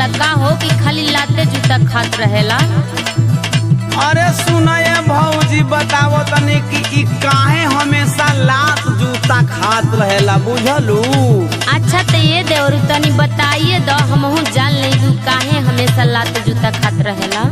रहेला का हो कि खाली लाते जूता खात रहेला? अरे सुनाए भौजी बतावो तनी कि ई काहे हमेशा लात जूता खात रहेला बुझलू? अच्छा तो ये देवरू तनी बताइए दो, हमहू जान ले काहे हमेशा लाते जूता खात रहेला।